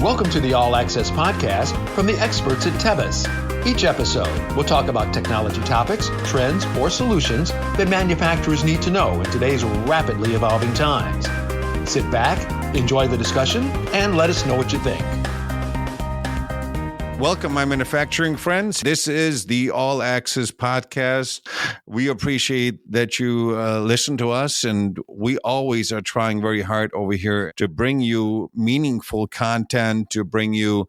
Welcome to the All Access Podcast from the experts at Tevis. Each episode, we'll talk about technology topics, trends, or solutions that manufacturers need to know in today's rapidly evolving times. Sit back, enjoy the discussion, and let us know what you think. Welcome, my manufacturing friends. This is the All Access Podcast. We appreciate that you listen to us, and we always are trying very hard over here to bring you meaningful content, to bring you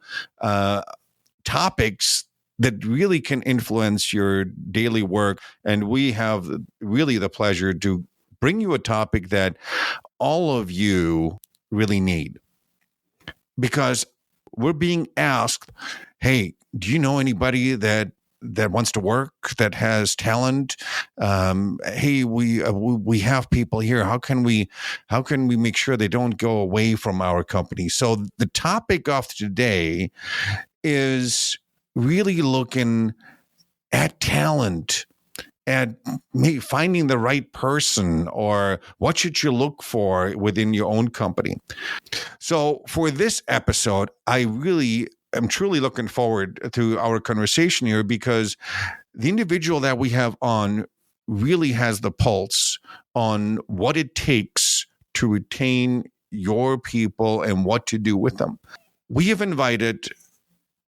topics that really can influence your daily work. And we have really the pleasure to bring you a topic that all of you really need. Because we're being asked, hey, do you know anybody that wants to work, that has talent? Hey, we have people here. How can we make sure they don't go away from our company? So the topic of today is really looking at talent, at finding the right person, or what should you look for within your own company. So for this episode, I'm truly looking forward to our conversation here, because the individual that we have on really has the pulse on what it takes to retain your people and what to do with them. We have invited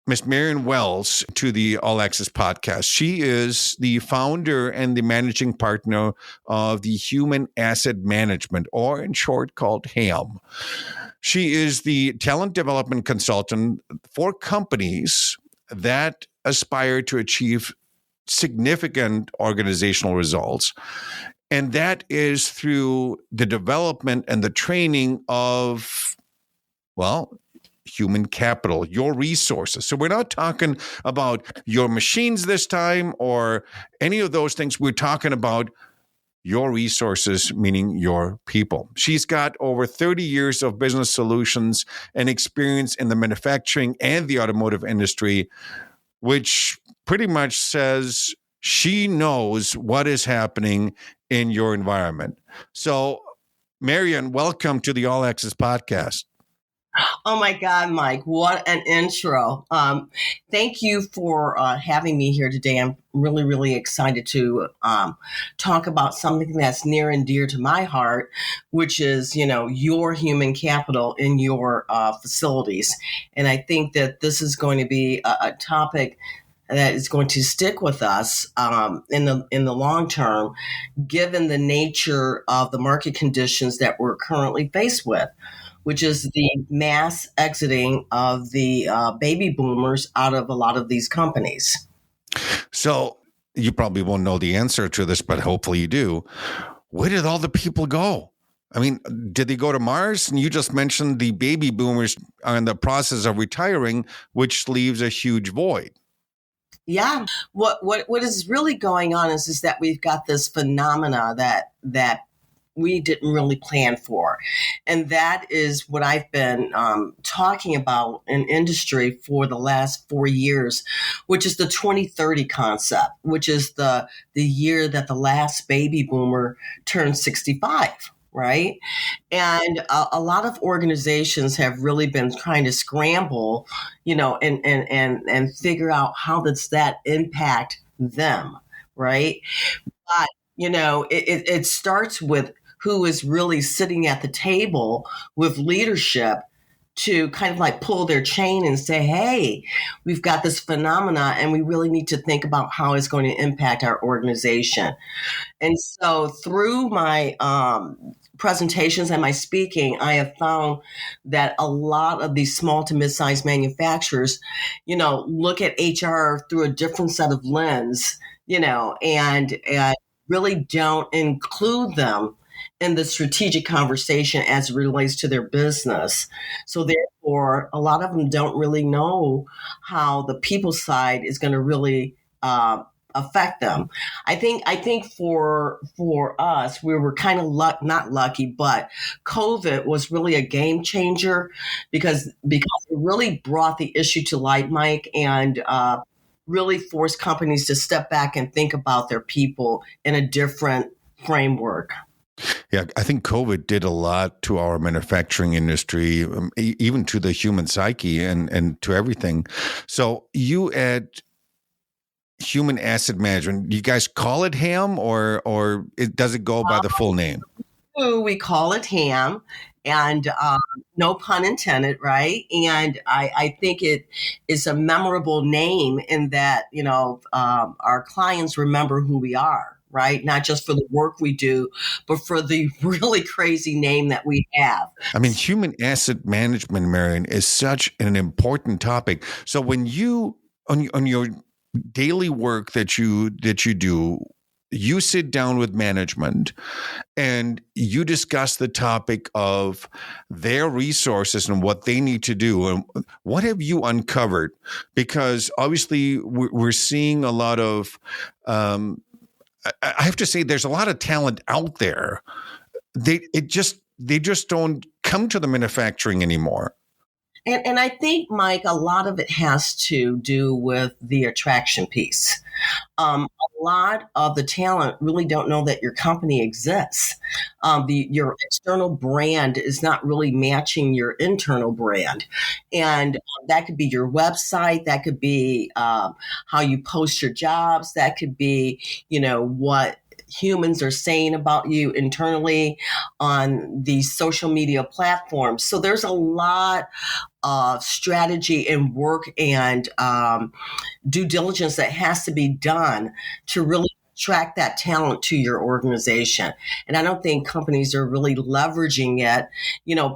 Miss Marion Wells to the All Access Podcast. She is the founder and the managing partner of the Human Asset Management, or in short called HAM. She is the talent development consultant for companies that aspire to achieve significant organizational results. And that is through the development and the training of, human capital, your resources. So we're not talking about your machines this time or any of those things. We're talking about your resources, meaning your people. She's got over 30 years of business solutions and experience in the manufacturing and the automotive industry, which pretty much says she knows what is happening in your environment. So, Marion, welcome to the All Access Podcast. Oh my God, Mike, what an intro. Thank you for having me here today. I'm really, really excited to talk about something that's near and dear to my heart, which is, your human capital in your facilities. And I think that this is going to be a topic that is going to stick with us in the long term, given the nature of the market conditions that we're currently faced with, which is the mass exiting of the baby boomers out of a lot of these companies. So you probably won't know the answer to this, but hopefully you do. Where did all the people go? I mean, did they go to Mars? And you just mentioned the baby boomers are in the process of retiring, which leaves a huge void. Yeah. What is really going on is that we've got this phenomena that we didn't really plan for. And that is what I've been talking about in industry for the last 4 years, which is the 2030 concept, which is the year that the last baby boomer turned 65, right? And a lot of organizations have really been trying to scramble, and figure out how does that impact them, right? But, it starts with who is really sitting at the table with leadership to kind of like pull their chain and say, hey, we've got this phenomena and we really need to think about how it's going to impact our organization. And so through my presentations and my speaking, I have found that a lot of these small to mid-sized manufacturers, look at HR through a different set of lens, and really don't include them in the strategic conversation as it relates to their business. So therefore, a lot of them don't really know how the people side is going to really affect them. I think for us, we were kind of not lucky, but COVID was really a game changer because it really brought the issue to light, Mike, and really forced companies to step back and think about their people in a different framework. Yeah, I think COVID did a lot to our manufacturing industry, even to the human psyche and to everything. So you at Human Asset Management, you guys call it HAM does it go by the full name? We call it ham, and no pun intended, right? And I think it is a memorable name in that, our clients remember who we are, right? Not just for the work we do, but for the really crazy name that we have. I mean, human asset management, Marion, is such an important topic. So when you on your daily work that you do, you sit down with management and you discuss the topic of their resources and what they need to do. And what have you uncovered? Because obviously we're seeing a lot of, I have to say, there's a lot of talent out there. They just don't come to the manufacturing anymore. And I think, Mike, a lot of it has to do with the attraction piece. A lot of the talent really don't know that your company exists. Your external brand is not really matching your internal brand. And that could be your website. That could be how you post your jobs. That could be, what humans are saying about you internally on these social media platforms. So there's a lot of strategy and work and due diligence that has to be done to really attract that talent to your organization. And I don't think companies are really leveraging it,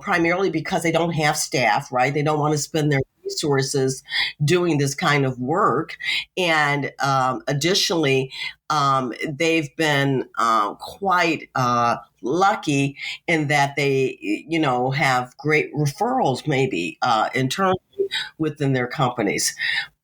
primarily because they don't have staff, right? They don't want to spend their resources doing this kind of work. And additionally, they've been quite lucky in that they, have great referrals maybe internally within their companies.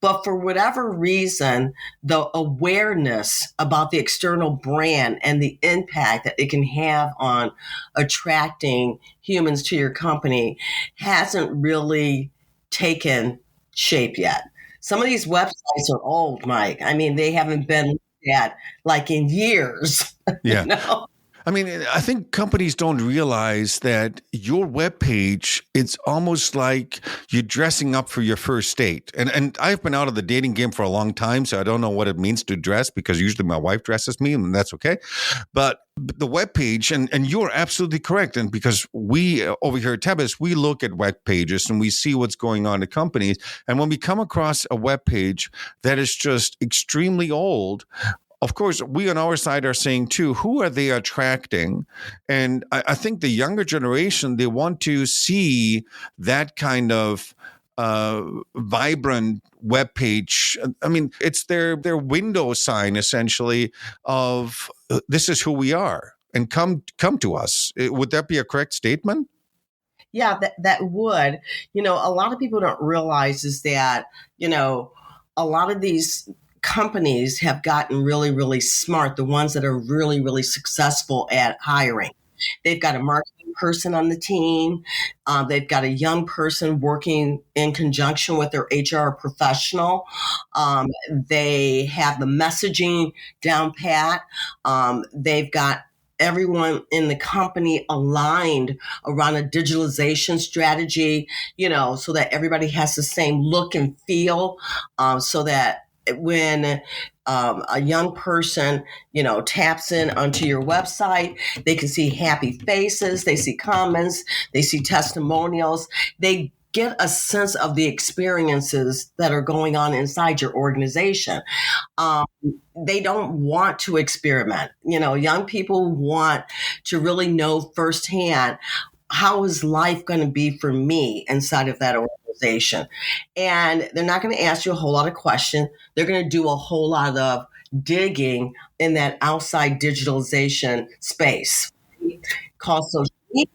But for whatever reason, the awareness about the external brand and the impact that it can have on attracting humans to your company hasn't really taken shape yet. Some of these websites are old, Mike. I mean, they haven't been looked at like in years. Yeah. I mean, I think companies don't realize that your webpage, it's almost like you're dressing up for your first date. And I've been out of the dating game for a long time, so I don't know what it means to dress because usually my wife dresses me and that's okay. But the webpage, and you're absolutely correct. And because we over here at Tebis, we look at web pages and we see what's going on in companies. And when we come across a web page that is just extremely old, of course, we on our side are saying too, who are they attracting? And I think the younger generation, they want to see that kind of vibrant webpage. I mean, it's their window sign essentially of this is who we are, and come to us. Would that be a correct statement? Yeah, that would. A lot of people don't realize is that, a lot of these companies have gotten really, really smart, the ones that are really, really successful at hiring. They've got a marketing person on the team. They've got a young person working in conjunction with their HR professional. They have the messaging down pat. They've got everyone in the company aligned around a digitalization strategy, so that everybody has the same look and feel, so that when a young person, taps in onto your website, they can see happy faces, they see comments, they see testimonials, they get a sense of the experiences that are going on inside your organization. They don't want to experiment. Young people want to really know firsthand, how is life going to be for me inside of that organization? And they're not going to ask you a whole lot of questions. They're going to do a whole lot of digging in that outside digitalization space called social media.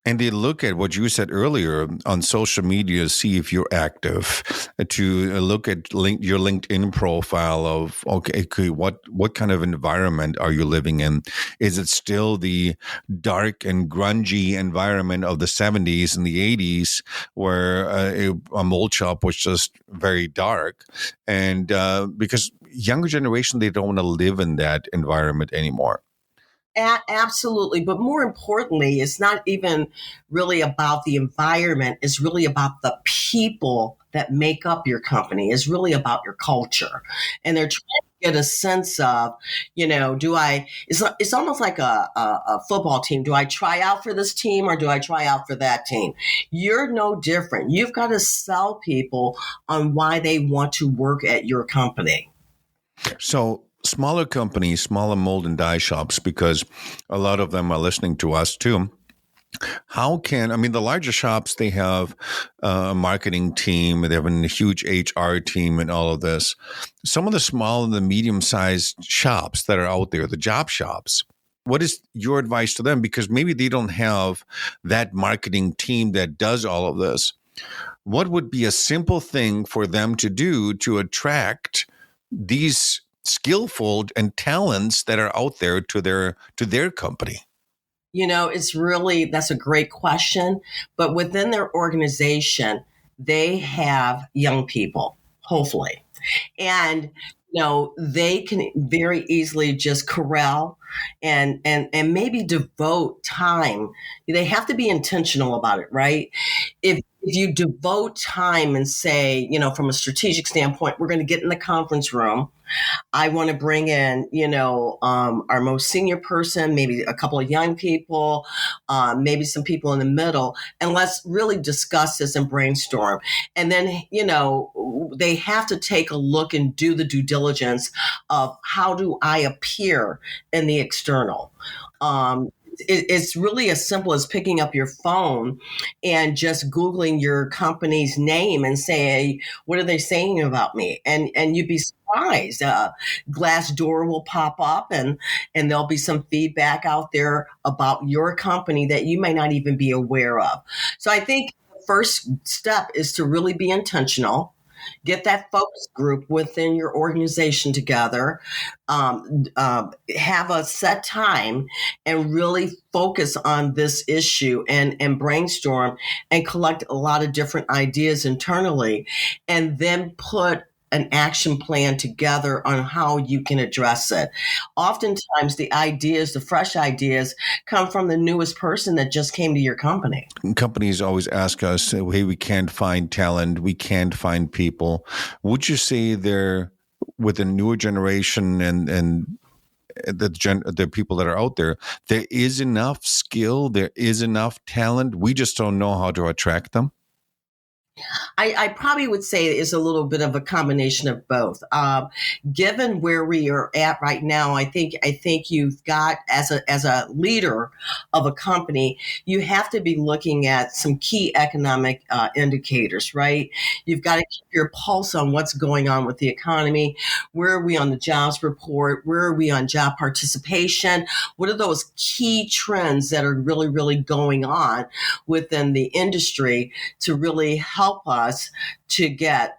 And they look at what you said earlier on social media, see if you're active, to look at your LinkedIn profile of, okay, what kind of environment are you living in? Is it still the dark and grungy environment of the 70s and the 80s where a mold shop was just very dark? And because younger generation, they don't want to live in that environment anymore. Absolutely. But more importantly, it's not even really about the environment. It's really about the people that make up your company. It's really about your culture. And they're trying to get a sense of, it's almost like a football team. Do I try out for this team or do I try out for that team? You're no different. You've got to sell people on why they want to work at your company. So smaller companies, smaller mold and die shops, because a lot of them are listening to us too. The larger shops, they have a marketing team, they have a huge HR team and all of this. Some of the small and the medium-sized shops that are out there, the job shops, what is your advice to them? Because maybe they don't have that marketing team that does all of this. What would be a simple thing for them to do to attract these skillful and talents that are out there to their company? That's a great question. But within their organization, they have young people, hopefully. And, they can very easily just corral and maybe devote time. They have to be intentional about it, right? If you devote time and say, from a strategic standpoint, we're going to get in the conference room. I want to bring in, our most senior person, maybe a couple of young people, maybe some people in the middle, and let's really discuss this and brainstorm. And then, they have to take a look and do the due diligence of how do I appear in the external. It's really as simple as picking up your phone and just Googling your company's name and say, what are they saying about me? And you'd be surprised. Glassdoor will pop up and there'll be some feedback out there about your company that you may not even be aware of. So I think the first step is to really be intentional. Get that focus group within your organization together, have a set time and really focus on this issue and brainstorm and collect a lot of different ideas internally, and then put an action plan together on how you can address it. Oftentimes the fresh ideas come from the newest person that just came to your company. Companies always ask us, hey, we can't find talent, we can't find people. Would you say they're with the newer generation and the people that are out there is enough skill, there is enough talent, we just don't know how to attract them? I probably would say it's a little bit of a combination of both. Given where we are at right now, I think you've got, as a leader of a company, you have to be looking at some key economic indicators, right? You've got to keep your pulse on what's going on with the economy. Where are we on the jobs report? Where are we on job participation? What are those key trends that are really, really going on within the industry to really help us to get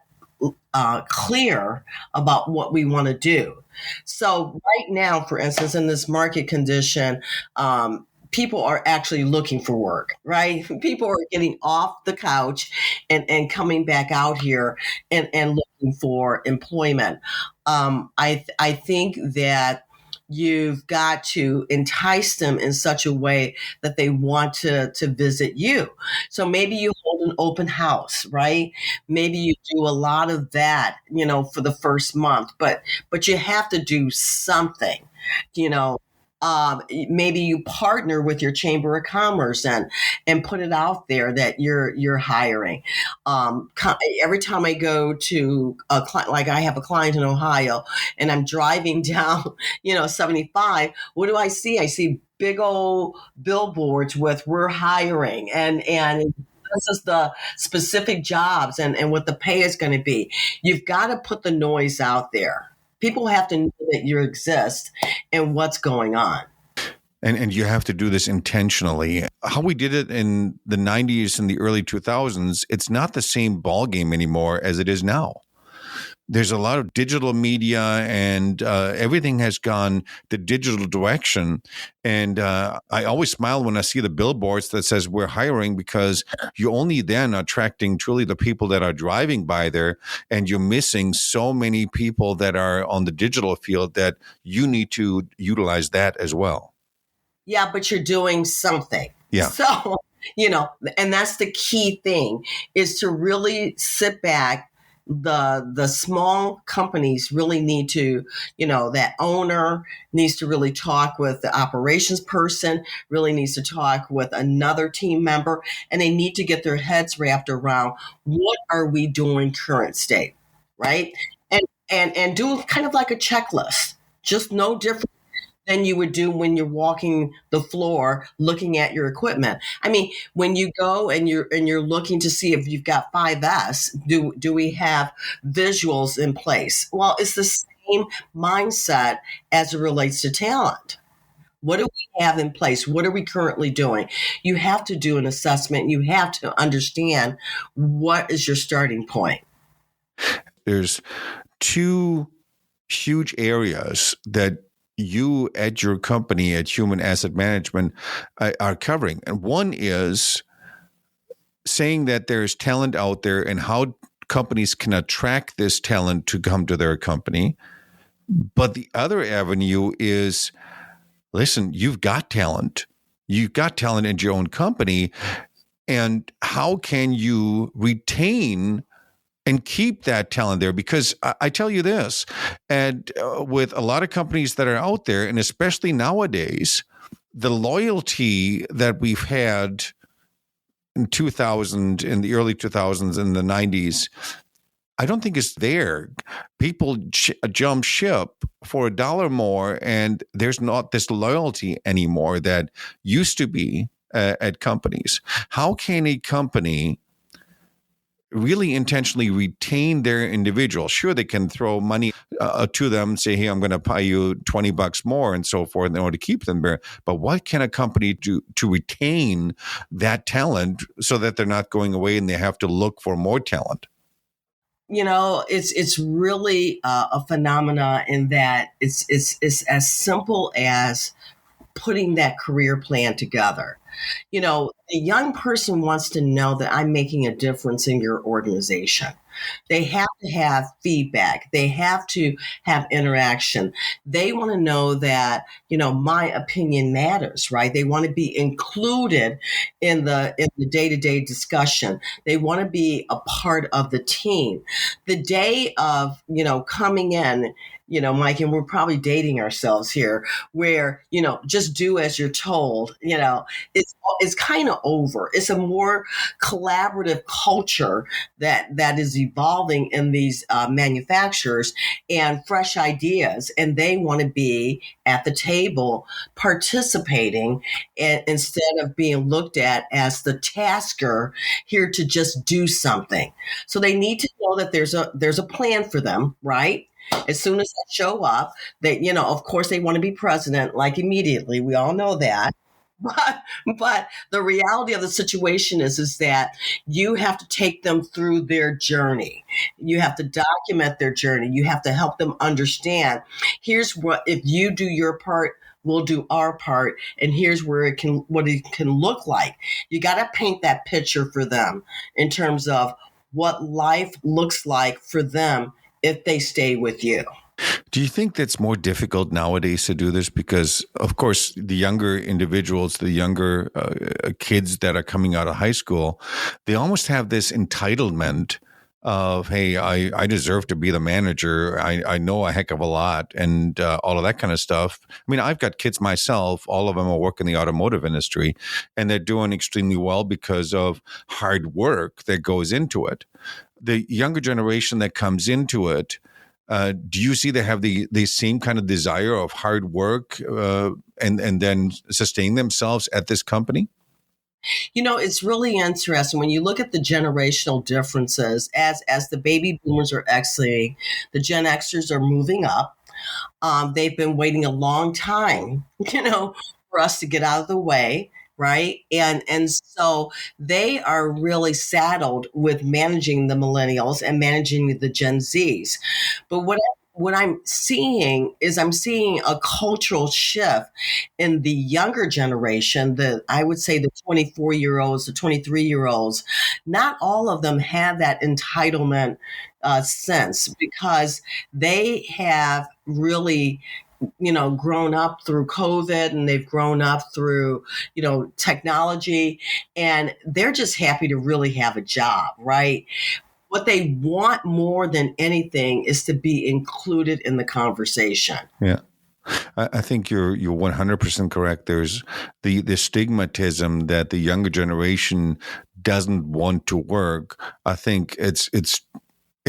clear about what we want to do? So right now, for instance, in this market condition, people are actually looking for work, right? People are getting off the couch and coming back out here and looking for employment. I think that you've got to entice them in such a way that they want to visit you. So maybe you hold an open house, right? Maybe you do a lot of that, for the first month, but you have to do something, maybe you partner with your chamber of commerce and put it out there that you're hiring. Every time I go to a client, like I have a client in Ohio, and I'm driving down, 75. What do I see? I see big old billboards with "we're hiring" and this is the specific jobs and what the pay is going to be. You've got to put the noise out there. People have to know that you exist and what's going on. And you have to do this intentionally. How we did it in the 90s and the early 2000s, it's not the same ballgame anymore as it is now. There's a lot of digital media and everything has gone the digital direction. And I always smile when I see the billboards that says we're hiring, because you only then are attracting truly the people that are driving by there, and you're missing so many people that are on the digital field that you need to utilize that as well. Yeah, but you're doing something. Yeah. So, and that's the key thing, is to really sit back. The small companies really need to, that owner needs to really talk with the operations person, really needs to talk with another team member, and they need to get their heads wrapped around what are we doing current state, right? And do kind of like a checklist, just no different than you would do when you're walking the floor looking at your equipment. I mean, when you go and you're looking to see if you've got 5S, do we have visuals in place? Well, it's the same mindset as it relates to talent. What do we have in place? What are we currently doing? You have to do an assessment. You have to understand what is your starting point. There's two huge areas that you at your company at Human Asset Management are covering. And one is saying that there's talent out there and how companies can attract this talent to come to their company. But the other avenue is, listen, you've got talent. You've got talent in your own company. And how can you retain and keep that talent there? Because I tell you this, and with a lot of companies that are out there, and especially nowadays, the loyalty that we've had in 2000, in the early 2000s, in the 90s, I don't think is there. People jump ship for $1 more, and there's not this loyalty anymore that used to be at companies. How can a company really intentionally retain their individual? Sure, they can throw money to them, say, hey, I'm going to pay you $20 more and so forth in order to keep them there. But what can a company do to retain that talent so that they're not going away and they have to look for more talent? It's really a phenomena in that it's as simple as putting that career plan together. A young person wants to know that I'm making a difference in your organization. They have to have feedback. They have to have interaction. They want to know that, my opinion matters, right? They want to be included in the day-to-day discussion. They want to be a part of the team. The day of, coming in, Mike, and we're probably dating ourselves here, where, just do as you're told, it's kind of over. It's a more collaborative culture that is evolving in these manufacturers, and fresh ideas. And they want to be at the table participating, and instead of being looked at as the tasker here to just do something. So they need to know that there's a plan for them, right? As soon as they show up, of course, they want to be president, like immediately. We all know that. But the reality of the situation is that you have to take them through their journey. You have to document their journey. You have to help them understand, here's what, if you do your part, we'll do our part, and here's where what it can look like. You got to paint that picture for them in terms of what life looks like for them if they stay with you. Do you think that's more difficult nowadays to do this? Because, of course, the younger individuals, the younger kids that are coming out of high school, they almost have this entitlement of, hey, I deserve to be the manager. I know a heck of a lot, and all of that kind of stuff. I mean, I've got kids myself. All of them are working in the automotive industry, and they're doing extremely well because of hard work that goes into it. The younger generation that comes into it, do you see they have the same kind of desire of hard work and then sustain themselves at this company? It's really interesting when you look at the generational differences. As the baby boomers are exiting, the Gen Xers are moving up. They've been waiting a long time, for us to get out of the way. Right. And so they are really saddled with managing the millennials and managing the Gen Zs. But what I'm seeing is a cultural shift in the younger generation, I would say the 24-year-olds, the 23-year-olds. Not all of them have that entitlement sense, because they have really grown up through COVID, and they've grown up through, technology, and they're just happy to really have a job, right? What they want more than anything is to be included in the conversation. Yeah. I think you're 100% correct. There's the stigmatism that the younger generation doesn't want to work. I think it's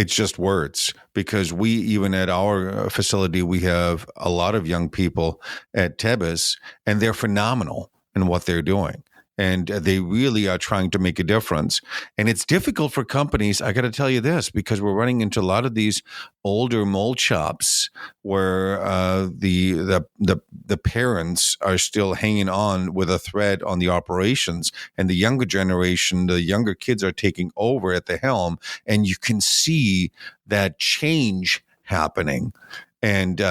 just words, because we, even at our facility, we have a lot of young people at Tebas, and they're phenomenal in what they're doing. And they really are trying to make a difference. And it's difficult for companies, I got to tell you this, because we're running into a lot of these older mold shops where the parents are still hanging on with a thread on the operations, and the younger generation, the younger kids, are taking over at the helm, and you can see that change happening. And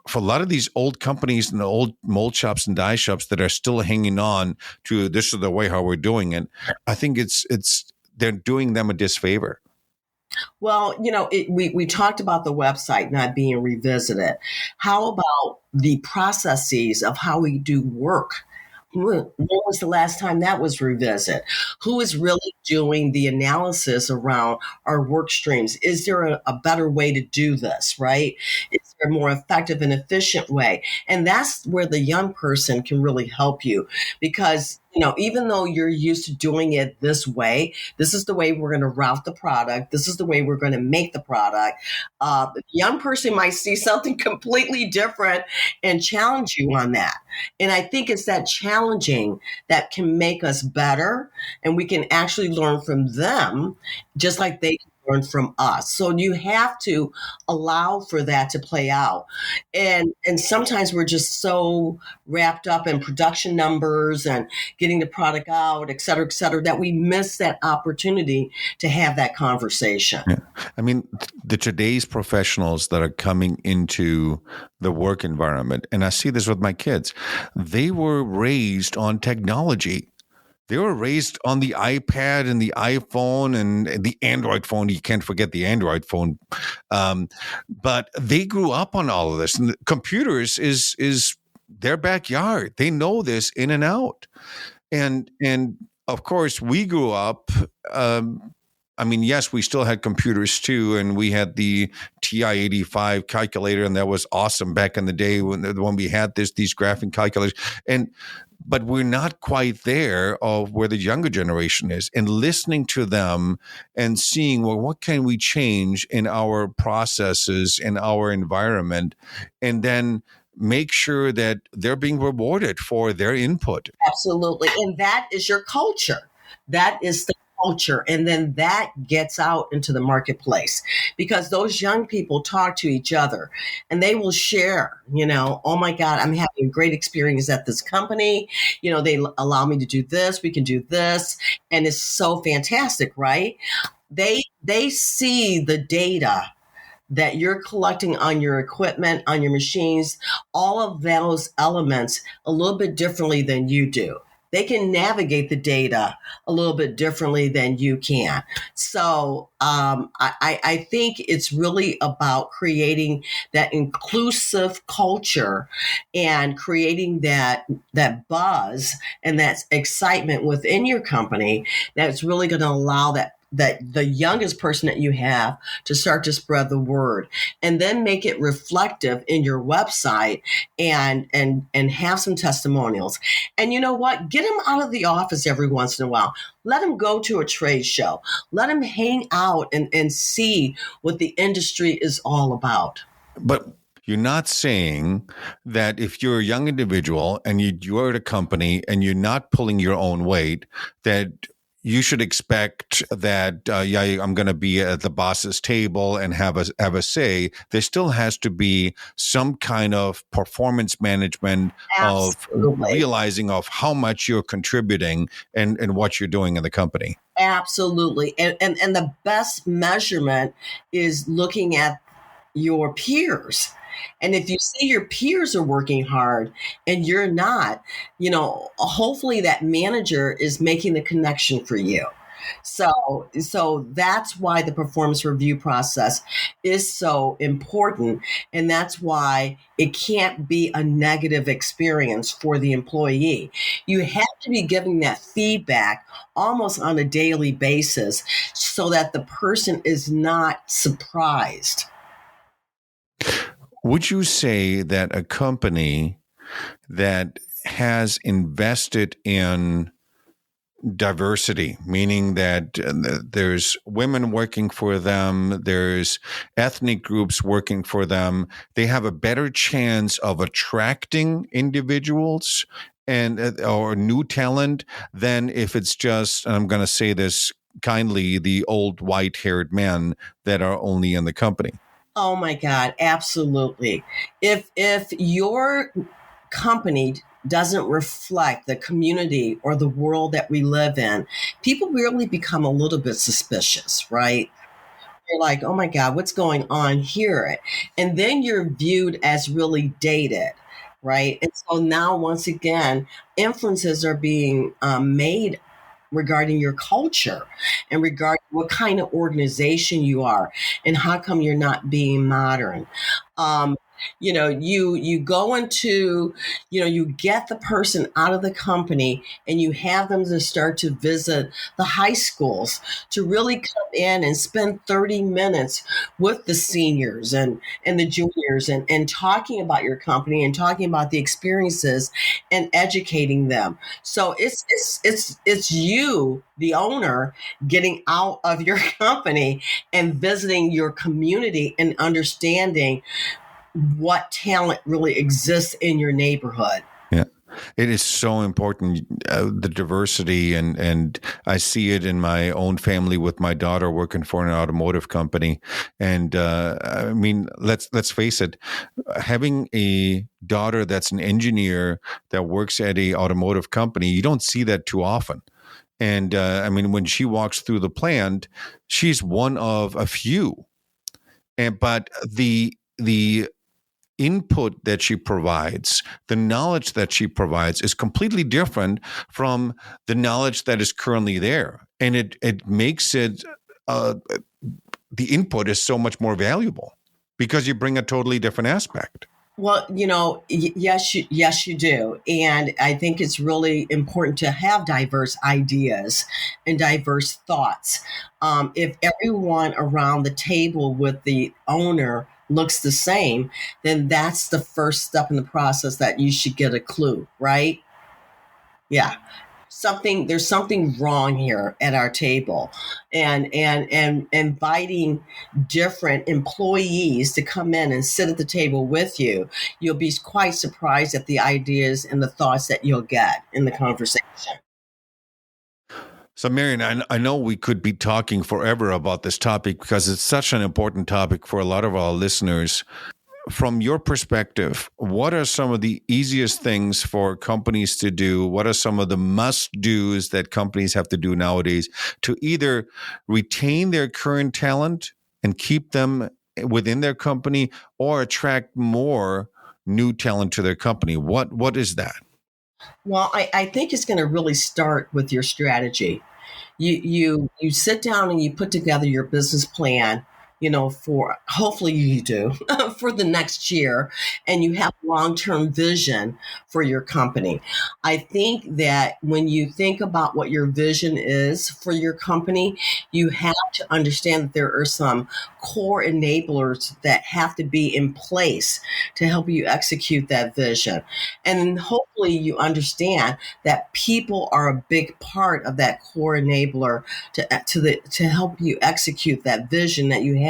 for a lot of these old companies and the old mold shops and dye shops that are still hanging on to this is the way how we're doing it, I think they're doing them a disfavor. Well, we talked about the website not being revisited. How about the processes of how we do work? When was the last time that was revisited? Who is really doing the analysis around our work streams? Is there a better way to do this, right? Is there a more effective and efficient way? And that's where the young person can really help you, because even though you're used to doing it this way, this is the way we're going to route the product. This is the way we're going to make the product. The young person might see something completely different and challenge you on that. And I think it's that challenging that can make us better, and we can actually learn from them just like they can learn from us. So you have to allow for that to play out. And sometimes we're just so wrapped up in production numbers and getting the product out, et cetera, that we miss that opportunity to have that conversation. Yeah. I mean, today's professionals that are coming into the work environment, and I see this with my kids, they were raised on technology. They were raised on the iPad and the iPhone and the Android phone. You can't forget the Android phone. But they grew up on all of this. And computers is their backyard. They know this in and out. And of course, we grew up. Yes, we still had computers too, and we had the TI-85 calculator, and that was awesome back in the day when we had these graphing calculators. But we're not quite there of where the younger generation is, and listening to them and seeing, well, what can we change in our processes, in our environment, and then make sure that they're being rewarded for their input. Absolutely. And that is your culture. That is the culture. And then that gets out into the marketplace, because those young people talk to each other and they will share, oh my God, I'm having a great experience at this company. They allow me to do this. We can do this. And it's so fantastic, right? They see the data that you're collecting on your equipment, on your machines, all of those elements a little bit differently than you do. They can navigate the data a little bit differently than you can. So I think it's really about creating that inclusive culture and creating that buzz and that excitement within your company that's really going to allow that the youngest person that you have to start to spread the word, and then make it reflective in your website and have some testimonials. And you know what? Get them out of the office every once in a while. Let them go to a trade show. Let them hang out and see what the industry is all about. But you're not saying that if you're a young individual and you're at a company and you're not pulling your own weight, that you should expect that, I'm going to be at the boss's table and have a say. There still has to be some kind of performance management. Absolutely. Of realizing of how much you're contributing and what you're doing in the company. Absolutely. And the best measurement is looking at your peers. And if you see your peers are working hard and you're not, hopefully that manager is making the connection for you. So that's why the performance review process is so important. And that's why it can't be a negative experience for the employee. You have to be giving that feedback almost on a daily basis so that the person is not surprised. Would you say that a company that has invested in diversity, meaning that there's women working for them, there's ethnic groups working for them, they have a better chance of attracting individuals and or new talent than if it's just, and I'm going to say this kindly, the old white-haired men that are only in the company? Oh my God, absolutely. If your company doesn't reflect the community or the world that we live in, people really become a little bit suspicious, right? You're like, oh my God, what's going on here? And then you're viewed as really dated, right? And so now, once again, inferences are being made regarding your culture and regarding what kind of organization you are and how come you're not being modern. Um, you go into, you get the person out of the company and you have them to start to visit the high schools to really come in and spend 30 minutes with the seniors and the juniors and talking about your company and talking about the experiences and educating them. So it's you, the owner, getting out of your company and visiting your community and understanding what talent really exists in your neighborhood. Yeah. It is so important, the diversity, and I see it in my own family with my daughter working for an automotive company. And I mean, let's face it, having a daughter that's an engineer that works at a automotive company, you don't see that too often. And I mean, when she walks through the plant, she's one of a few. But the input that she provides, the knowledge that she provides is completely different from the knowledge that is currently there. And it makes it, the input is so much more valuable because you bring a totally different aspect. Well, yes, you do. And I think it's really important to have diverse ideas and diverse thoughts. If everyone around the table with the owner looks the same, then that's the first step in the process that you should get a clue, right? Yeah. There's something wrong here at our table, and inviting different employees to come in and sit at the table with you, you'll be quite surprised at the ideas and the thoughts that you'll get in the conversation. So, Marion, I know we could be talking forever about this topic because it's such an important topic for a lot of our listeners. From your perspective, what are some of the easiest things for companies to do? What are some of the must-dos that companies have to do nowadays to either retain their current talent and keep them within their company or attract more new talent to their company? What is that? Well, I think it's going to really start with your strategy. You sit down and you put together your business plan, for, hopefully you do, for the next year, and you have long-term vision for your company. I think that when you think about what your vision is for your company, you have to understand that there are some core enablers that have to be in place to help you execute that vision. And hopefully you understand that people are a big part of that core enabler to help you execute that vision that you have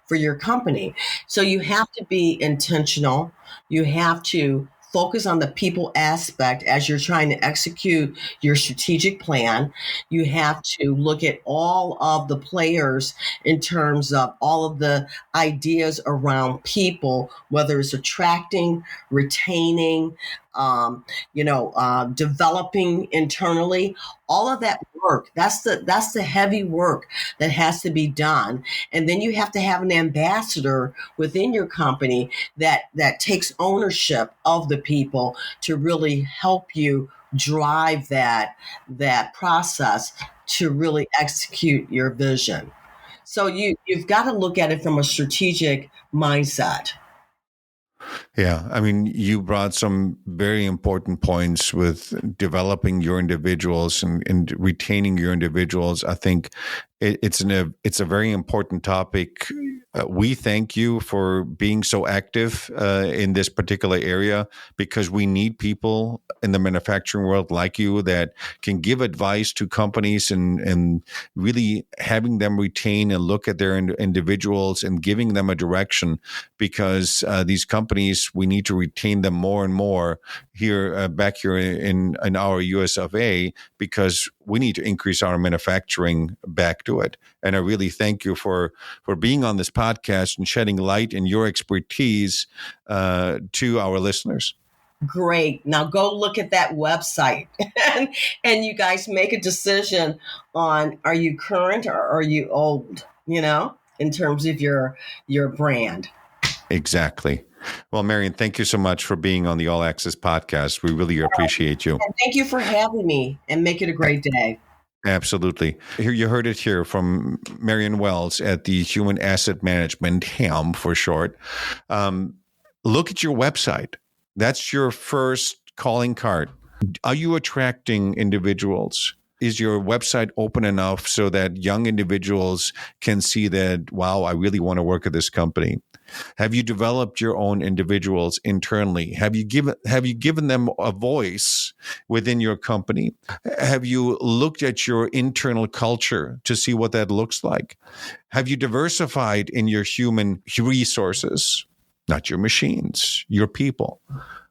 for your company. So you have to be intentional. You have to focus on the people aspect as you're trying to execute your strategic plan. You have to look at all of the players in terms of all of the ideas around people, whether it's attracting, retaining, developing internally. All of that work, that's the heavy work that has to be done. And then you have to have an ambassador within your company that takes ownership of the people to really help you drive that process to really execute your vision. So you've got to look at it from a strategic mindset. Yeah, I mean, you brought some very important points with developing your individuals and retaining your individuals. I think it's a very important topic. We thank you for being so active in this particular area, because we need people in the manufacturing world like you that can give advice to companies and really having them retain and look at their individuals and giving them a direction, because these companies, we need to retain them more and more here back here in our US of A, because we need to increase our manufacturing back to it. And I really thank you for being on this podcast and shedding light in your expertise to our listeners. Great. Now go look at that website and you guys make a decision on, are you current or are you old, in terms of your brand. Exactly. Well, Marion, thank you so much for being on the All Access podcast. We really appreciate you. And thank you for having me, and make it a great day. Absolutely. Here, you heard it here from Marion Wells at the Human Asset Management, HAM for short. Look at your website. That's your first calling card. Are you attracting individuals? Is your website open enough so that young individuals can see that, wow, I really want to work at this company? Have you developed your own individuals internally? Have you given them a voice within your company? Have you looked at your internal culture to see what that looks like? Have you diversified in your human resources? Not your machines, your people.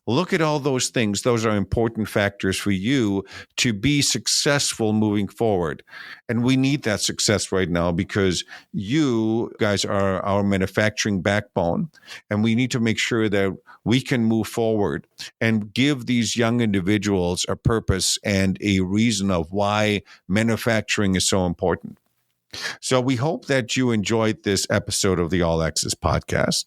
Look at all those things. Those are important factors for you to be successful moving forward. And we need that success right now, because you guys are our manufacturing backbone. And we need to make sure that we can move forward and give these young individuals a purpose and a reason of why manufacturing is so important. So we hope that you enjoyed this episode of the All Access podcast.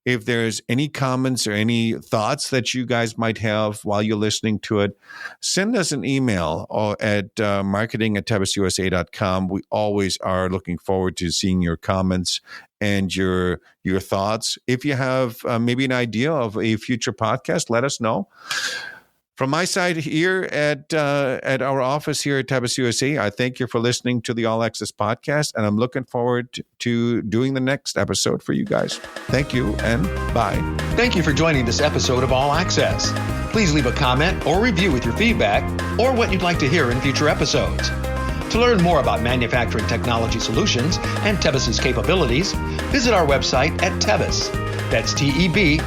If there's any comments or any thoughts that you guys might have while you're listening to it, send us an email at marketing@tebususa.com. We always are looking forward to seeing your comments and your thoughts. If you have maybe an idea of a future podcast, let us know. From my side here at our office here at Tebus USA, I thank you for listening to the All Access podcast, and I'm looking forward to doing the next episode for you guys. Thank you, and bye. Thank you for joining this episode of All Access. Please leave a comment or review with your feedback or what you'd like to hear in future episodes. To learn more about manufacturing technology solutions and Tebus's capabilities, visit our website at Tebus. That's TEBIS.com.